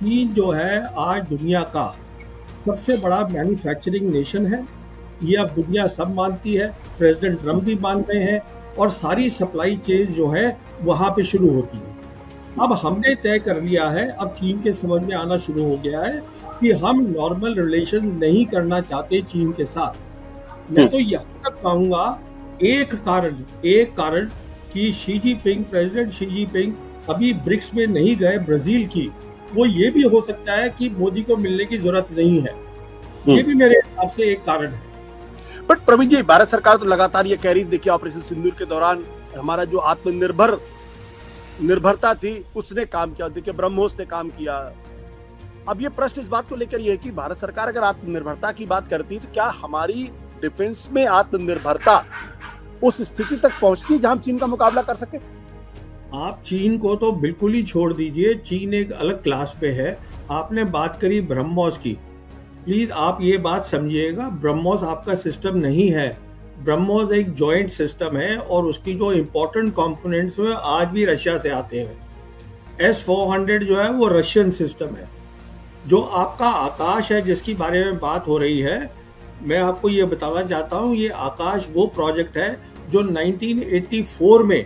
चीन जो है आज दुनिया का सबसे बड़ा मैन्युफैक्चरिंग नेशन है। ये अब दुनिया सब मानती है, प्रेसिडेंट ट्रम्प भी मान रहे हैं, और सारी सप्लाई चेन जो है वहां पे शुरू होती है। अब हमने तय कर लिया है, अब चीन के समझ में आना शुरू हो गया है कि हम नॉर्मल रिलेशन नहीं करना चाहते चीन के साथ। मैं तो यहाँ तक कहूंगा, एक कारण कि Xi Jinping, president Xi Jinping अभी ब्रिक्स में नहीं गए ब्राजील की, वो ये भी हो सकता है कि मोदी को मिलने की जरूरत नहीं है। ये भी मेरे हिसाब से एक कारण है। बट प्रवीण जी, भारत सरकार तो लगातार ये कह रही, देखिए ऑपरेशन सिंदूर के दौरान हमारा जो निर्भरता थी उसने काम किया, देखिए ब्रह्मोस ने काम किया। अब ये प्रश्न इस बात को लेकर ये है कि भारत सरकार अगर आत्मनिर्भरता की बात करती तो क्या हमारी डिफेंस में आत्मनिर्भरता उस स्थिति तक पहुंचती है जहां हम चीन का मुकाबला कर सके? आप चीन को तो बिल्कुल ही छोड़ दीजिए, चीन एक अलग क्लास पे है। आपने बात करी ब्रह्मोस की, प्लीज आप ये बात समझिएगा, ब्रह्मोस आपका सिस्टम नहीं है। ब्रह्मोस एक जॉइंट सिस्टम है और उसकी जो इंपॉर्टेंट कंपोनेंट्स हैं आज भी रशिया से आते हैं। S-400 जो है वो रशियन सिस्टम है। जो आपका आकाश है जिसकी बारे में बात हो रही है, मैं आपको ये बताना चाहता हूँ, ये आकाश वो प्रोजेक्ट है जो 1984 में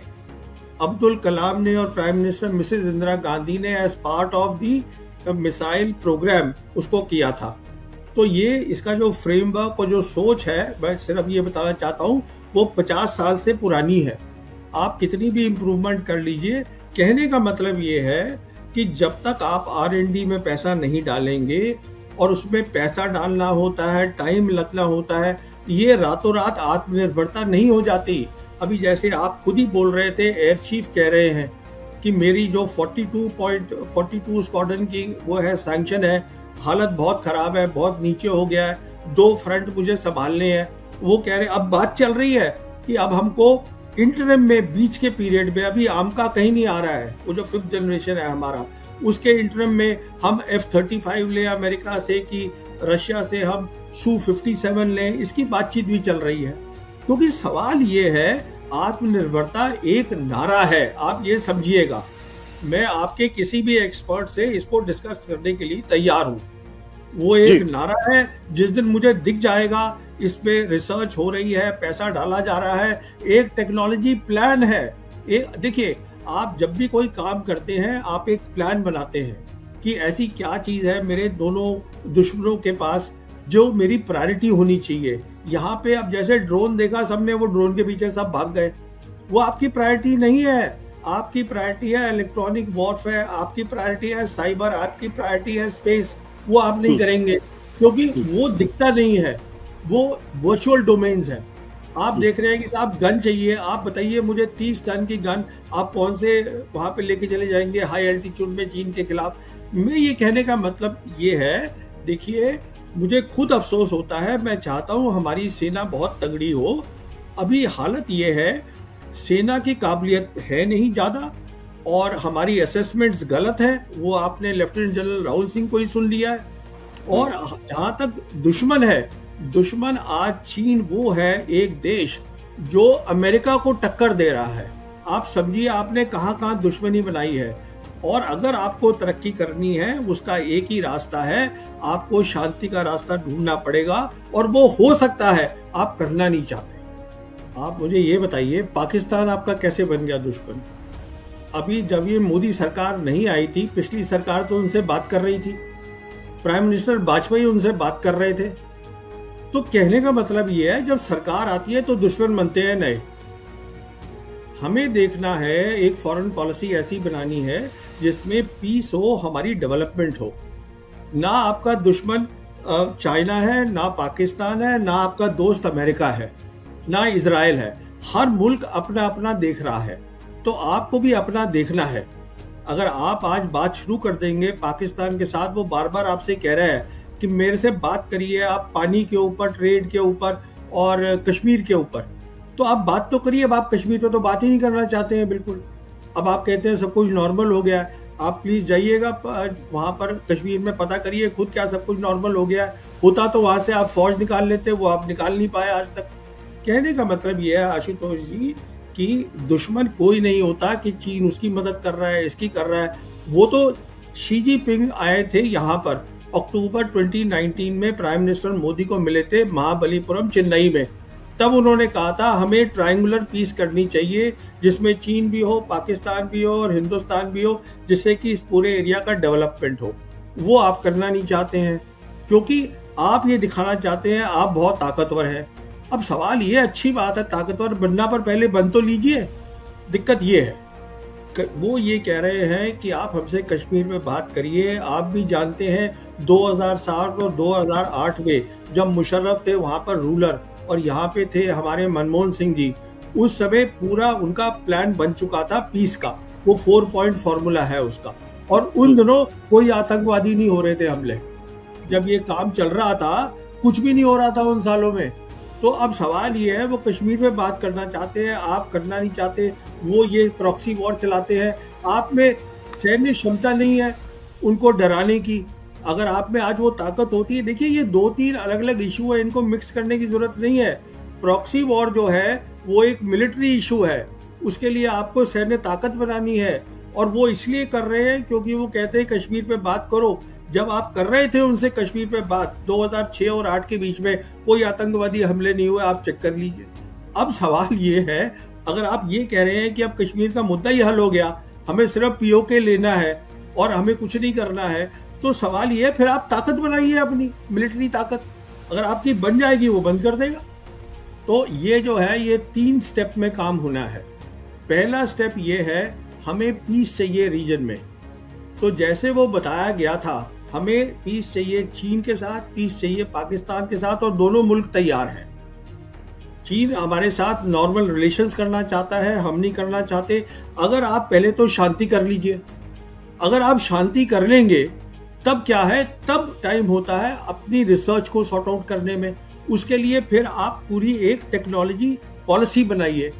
अब्दुल कलाम ने और prime minister Mrs Indira Gandhi ने as part of the missile programme उसको किया था। तो ये इसका जो फ्रेमवर्क और जो सोच है, मैं सिर्फ ये बताना चाहता हूँ, वो 50 साल से पुरानी है। आप कितनी भी इम्प्रूवमेंट कर लीजिए, कहने का मतलब ये है कि जब तक आप R&D में पैसा नहीं डालेंगे, और उसमें पैसा डालना होता है, टाइम लगना होता है, ये रातों रात आत्मनिर्भरता नहीं हो जाती। अभी जैसे आप खुद ही बोल रहे थे, एयर चीफ कह रहे हैं कि मेरी जो 42 स्क्वाड्रन की वो है सैंक्शन है, हालत बहुत खराब है, बहुत नीचे हो गया है, 2 फ्रंट मुझे संभालने हैं। वो कह रहे, अब बात चल रही है कि अब हमको इंटरम में, बीच के पीरियड में, अभी आमका कहीं नहीं आ रहा है, वो जो 5th जनरेशन है हमारा, उसके इंटरम में हम F-35 लें अमेरिका से कि रशिया से हम Su-57 लें, इसकी बातचीत भी चल रही है। क्योंकि सवाल ये है, आत्मनिर्भरता एक नारा है, आप ये समझिएगा। मैं आपके किसी भी एक्सपर्ट से इसको डिस्कस करने के लिए तैयार हूँ। वो एक नारा है, जिस दिन मुझे दिख जाएगा इस पे रिसर्च हो रही है, पैसा डाला जा रहा है, एक टेक्नोलॉजी प्लान है। देखिए, आप जब भी कोई काम करते हैं आप एक प्लान बनाते हैं कि ऐसी क्या चीज है मेरे दोनों दुश्मनों के पास जो मेरी प्रायोरिटी होनी चाहिए। यहाँ पे अब जैसे ड्रोन देखा सबने, वो ड्रोन के पीछे सब भाग गए, वो आपकी प्रायोरिटी नहीं है। आपकी प्रायोरिटी है इलेक्ट्रॉनिक वॉरफेयर, आपकी प्रायोरिटी है साइबर, आपकी प्रायोरिटी है स्पेस। वो आप नहीं करेंगे क्योंकि वो दिखता नहीं है, वो वर्चुअल डोमेन्स है। आप देख रहे हैं कि साहब गन चाहिए, आप बताइए मुझे 30 टन की गन आप कौन से वहां पे लेके चले जाएंगे हाई एल्टीट्यूड में चीन के खिलाफ। मैं ये कहने का मतलब ये है, देखिए मुझे खुद अफसोस होता है, मैं चाहता हूं हमारी सेना बहुत तगड़ी हो। अभी हालत ये है, सेना की काबिलियत है नहीं ज्यादा, और हमारी असेसमेंट्स गलत है। वो आपने लेफ्टिनेंट जनरल राहुल सिंह को ही सुन लिया है। और जहां तक दुश्मन है, दुश्मन आज चीन वो है एक देश जो अमेरिका को टक्कर दे रहा है। आप समझिए आपने कहां कहां दुश्मनी बनाई है। और अगर आपको तरक्की करनी है, उसका एक ही रास्ता है, आपको शांति का रास्ता ढूंढना पड़ेगा, और वो हो सकता है आप करना नहीं चाहते। आप मुझे ये बताइए, पाकिस्तान आपका कैसे बन गया दुश्मन? अभी जब ये मोदी सरकार नहीं आई थी, पिछली सरकार तो उनसे बात कर रही थी, प्राइम मिनिस्टर वाजपेयी उनसे बात कर रहे थे। तो कहने का मतलब ये है, जब सरकार आती है तो दुश्मन बनते हैं नए। हमें देखना है, एक फॉरेन पॉलिसी ऐसी बनानी है जिसमें पीस हो, हमारी डेवलपमेंट हो। ना आपका दुश्मन चाइना है, ना पाकिस्तान है, ना आपका दोस्त अमेरिका है, ना इजराइल है। हर मुल्क अपना अपना देख रहा है, तो आपको भी अपना देखना है। अगर आप आज बात शुरू कर देंगे पाकिस्तान के साथ, वो बार बार आपसे कह रहा है कि मेरे से बात करिए आप पानी के ऊपर, ट्रेड के ऊपर और कश्मीर के ऊपर, तो आप बात तो करिए। अब आप कश्मीर पे तो बात ही नहीं करना चाहते हैं बिल्कुल। अब आप कहते हैं सब कुछ नॉर्मल हो गया है। आप प्लीज जाइएगा वहां पर कश्मीर में, पता करिए खुद क्या सब कुछ नॉर्मल हो गया है। होता तो वहां से आप फौज निकाल लेते, वो आप निकाल नहीं पाए आज तक। कहने का मतलब ये है आशुतोष जी कि दुश्मन कोई नहीं होता कि चीन उसकी मदद कर रहा है, इसकी कर रहा है। वो तो शी जिनपिंग आए थे यहाँ पर अक्टूबर 2019 में, प्राइम मिनिस्टर मोदी को मिले थे महाबलीपुरम चेन्नई में। तब उन्होंने कहा था हमें ट्रायंगुलर पीस करनी चाहिए जिसमें चीन भी हो, पाकिस्तान भी हो और हिंदुस्तान भी हो, जिससे कि इस पूरे एरिया का डेवलपमेंट हो। वो आप करना नहीं चाहते हैं क्योंकि आप ये दिखाना चाहते हैं आप बहुत ताकतवर हैं। अब सवाल ये, अच्छी बात है ताकतवर बनना, पर पहले बन तो लीजिए। दिक्कत ये है, वो ये कह रहे हैं कि आप हमसे कश्मीर में बात करिए। आप भी जानते हैं 2007 और 2008 में जब मुशर्रफ थे वहां पर रूलर और यहाँ पे थे हमारे मनमोहन सिंह जी, उस समय पूरा उनका प्लान बन चुका था पीस का, वो 4 पॉइंट फॉर्मूला है उसका। और उन दिनों कोई आतंकवादी नहीं हो रहे थे हमले, जब ये काम चल रहा था कुछ भी नहीं हो रहा था उन सालों में। तो अब सवाल ये है, वो कश्मीर में बात करना चाहते हैं, आप करना नहीं चाहते। वो ये प्रॉक्सी वॉर चलाते हैं, आप में सैन्य क्षमता नहीं है उनको डराने की। अगर आप में आज वो ताकत होती है, देखिए ये 2-3 अलग अलग इशू है, इनको मिक्स करने की जरूरत नहीं है। प्रॉक्सी वॉर जो है वो एक मिलिट्री इशू है, उसके लिए आपको सैन्य ताकत बनानी है। और वो इसलिए कर रहे हैं क्योंकि वो कहते हैं कश्मीर पे बात करो। जब आप कर रहे थे उनसे कश्मीर पे बात 2006 और 8 के बीच में, कोई आतंकवादी हमले नहीं हुए, आप चेक कर लीजिए। अब सवाल ये है, अगर आप ये कह रहे हैं कि अब कश्मीर का मुद्दा ही हल हो गया, हमें सिर्फ पीओके लेना है और हमें कुछ नहीं करना है, तो सवाल ये है फिर आप ताकत बनाइए अपनी मिलिट्री ताकत। अगर आपकी बन जाएगी वो बंद कर देगा। तो ये जो है ये 3 स्टेप में काम होना है। पहला स्टेप ये है, हमें पीस चाहिए रीजन में। तो जैसे वो बताया गया था, हमें पीस चाहिए चीन के साथ, पीस चाहिए पाकिस्तान के साथ, और दोनों मुल्क तैयार हैं। चीन हमारे साथ नॉर्मल रिलेशंस करना चाहता है, हम नहीं करना चाहते। अगर आप पहले तो शांति कर लीजिए, अगर आप शांति कर लेंगे तब क्या है, तब टाइम होता है अपनी रिसर्च को सॉर्ट आउट करने में। उसके लिए फिर आप पूरी एक टेक्नोलॉजी पॉलिसी बनाइए।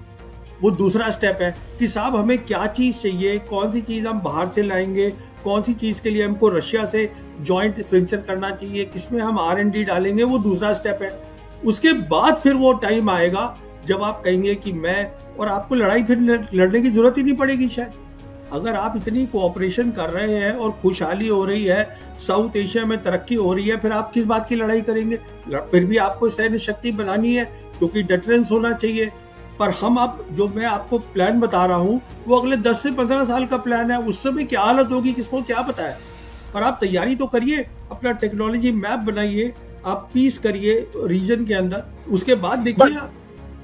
वो दूसरा स्टेप है कि साहब हमें क्या चीज चाहिए, कौन सी चीज हम बाहर से लाएंगे, कौन सी चीज के लिए हमको रशिया से जॉइंट वेंचर करना चाहिए, किसमें हम R&D डालेंगे, वो दूसरा स्टेप है। उसके बाद फिर वो टाइम आएगा जब आप कहेंगे कि मैं, और आपको लड़ाई फिर लड़ने की जरूरत ही नहीं पड़ेगी शायद। अगर आप इतनी कोऑपरेशन कर रहे हैं और खुशहाली हो रही है, साउथ एशिया में तरक्की हो रही है, फिर आप किस बात की लड़ाई करेंगे। फिर भी आपको सैन्य शक्ति बनानी है क्योंकि डिफरेंस होना चाहिए। पर हम अब जो मैं आपको प्लान बता रहा हूँ वो अगले 10 से 15 साल का प्लान है। उस समय क्या हालत होगी किसको क्या पता है। पर आप तैयारी तो करिए, अपना टेक्नोलॉजी मैप बनाइए, आप पीस करिए रीजन के अंदर। उसके बाद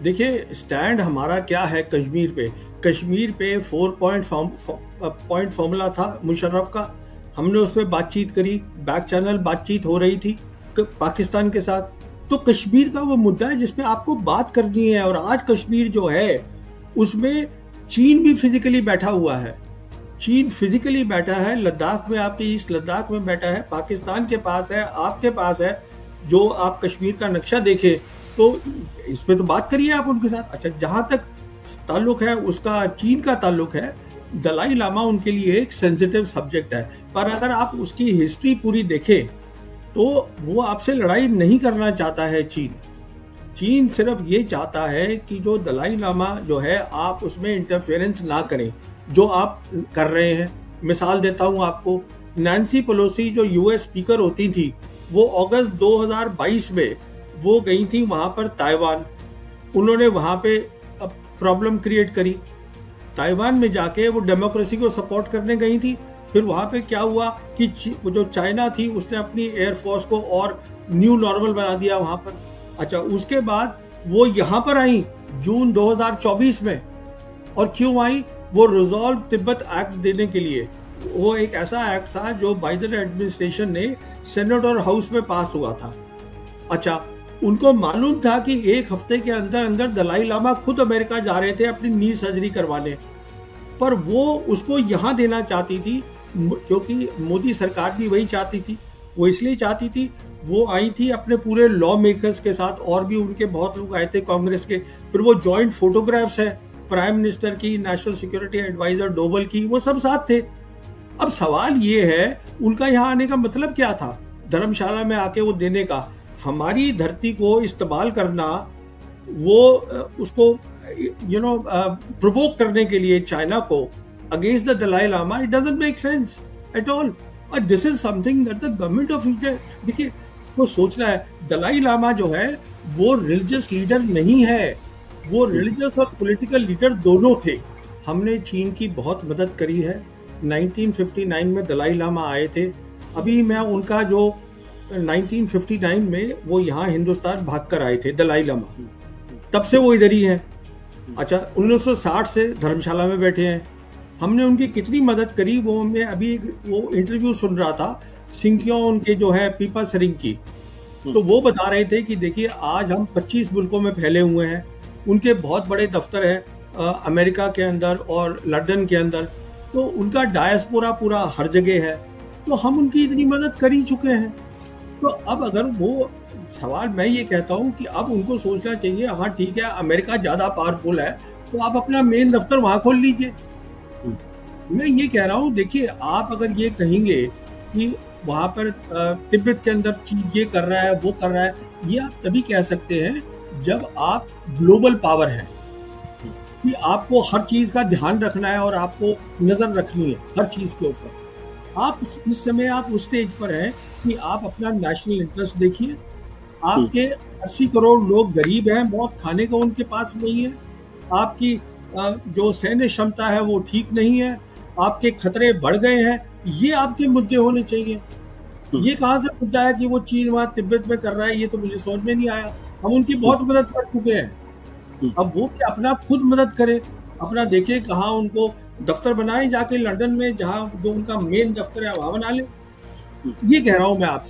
देखिए स्टैंड हमारा क्या है कश्मीर पे। कश्मीर पे 4 पॉइंट फॉर्मूला था मुशर्रफ का, हमने उस पर बातचीत करी, बैक चैनल बातचीत हो रही थी पाकिस्तान के साथ। तो कश्मीर का वो मुद्दा है जिसपे आपको बात करनी है। और आज कश्मीर जो है उसमें चीन भी फिजिकली बैठा हुआ है, चीन फिजिकली बैठा है, लद्दाख में, आपके ईस्ट लद्दाख में बैठा है, पाकिस्तान के पास है, आपके पास है। जो आप कश्मीर का नक्शा देखें तो इस पे तो बात करिए आप उनके साथ। अच्छा, जहां तक ताल्लुक है उसका चीन का ताल्लुक है, दलाई लामा उनके लिए एक सेंसिटिव सब्जेक्ट है। पर अगर आप उसकी हिस्ट्री पूरी देखें तो वो आपसे लड़ाई नहीं करना चाहता है। चीन सिर्फ ये चाहता है कि जो दलाई लामा जो है आप उसमें इंटरफेरेंस ना करें, जो आप कर रहे हैं। मिसाल देता हूं आपको, नैन्सी पेलोसी जो यूएस स्पीकर होती थी, वो अगस्त 2022 में वो गई थी वहां पर ताइवान। उन्होंने वहां पे प्रॉब्लम क्रिएट करी। ताइवान में जाके वो डेमोक्रेसी को सपोर्ट करने गई थी। फिर वहां पे क्या हुआ कि जो चाइना थी उसने अपनी एयरफोर्स को और न्यू नॉर्मल बना दिया वहां पर। अच्छा, उसके बाद वो यहाँ पर आई जून 2024 में। और क्यों आई? वो रिजॉल्व तिब्बत एक्ट देने के लिए। वो एक ऐसा एक्ट था जो बाइडेन एडमिनिस्ट्रेशन ने सेनेट और हाउस में पास हुआ था। अच्छा, उनको मालूम था कि एक हफ्ते के अंदर अंदर दलाई लामा खुद अमेरिका जा रहे थे अपनी नी सर्जरी करवाने, पर वो उसको यहाँ देना चाहती थी क्योंकि मोदी सरकार भी वही चाहती थी। वो इसलिए चाहती थी, वो आई थी अपने पूरे लॉ मेकर्स के साथ, और भी उनके बहुत लोग आए थे कांग्रेस के। फिर वो जॉइंट फोटोग्राफ्स है प्राइम मिनिस्टर की, नेशनल सिक्योरिटी एडवाइजर डोवल की, वो सब साथ थे। अब सवाल ये है उनका यहाँ आने का मतलब क्या था, धर्मशाला में आके वो देने का। हमारी धरती को इस्तेमाल करना, वो उसको प्रोवोक करने के लिए चाइना को against the Dalai Lama, it doesn't make sense. At all. और this is something that the government of India, देखिए वो सोचना है, दलाई लामा जो है वो रिलीजियस लीडर नहीं है, वो रिलीजियस और पॉलिटिकल लीडर दोनों थे। हमने चीन की बहुत मदद करी है। 1959 में दलाई लामा आए थे। अभी मैं उनका जो 1959 में वो यहाँ हिंदुस्तान भागकर आए थे दलाई लामा, तब से वो इधर ही हैं। अच्छा, 1960 से धर्मशाला में बैठे हैं। हमने उनकी कितनी मदद करी, वो मैं अभी वो इंटरव्यू सुन रहा था सिंकियों उनके जो है पीपा सरिंग की, तो वो बता रहे थे कि देखिए आज हम 25 मुल्कों में फैले हुए हैं, उनके बहुत बड़े दफ्तर हैं अमेरिका के अंदर और लंदन के अंदर, तो उनका डायस्पोरा पूरा हर जगह है, तो हम उनकी इतनी मदद कर ही चुके हैं। तो अब अगर वो सवाल मैं ये कहता हूँ कि अब उनको सोचना चाहिए, हाँ ठीक है अमेरिका ज़्यादा पावरफुल है तो आप अपना मेन दफ्तर वहाँ खोल लीजिए। मैं ये कह रहा हूँ, देखिए आप अगर ये कहेंगे कि वहाँ पर तिब्बत के अंदर चीज ये कर रहा है वो कर रहा है, ये आप तभी कह सकते हैं जब आप ग्लोबल पावर है, कि आपको हर चीज का ध्यान रखना है और आपको नजर रखनी है हर चीज के ऊपर। आप इस समय आप उस स्टेज पर हैं कि आप अपना नेशनल इंटरेस्ट देखिए। आपके 80 करोड़ लोग गरीब हैं, बहुत खाने को उनके पास नहीं है, आपकी जो सैन्य क्षमता है वो ठीक नहीं है, आपके खतरे बढ़ गए हैं, ये आपके मुद्दे होने चाहिए। ये कहाँ से मुद्दा है कि वो चीन वहां तिब्बत में कर रहा है, ये तो मुझे समझ में नहीं आया। हम उनकी बहुत मदद कर चुके हैं, अब वो भी अपना खुद मदद करे, अपना देखे कहाँ उनको दफ्तर बनाए, जाके लंदन में जहाँ जो उनका मेन दफ्तर है वहां बना ले। ये कह रहा हूं मैं आपसे।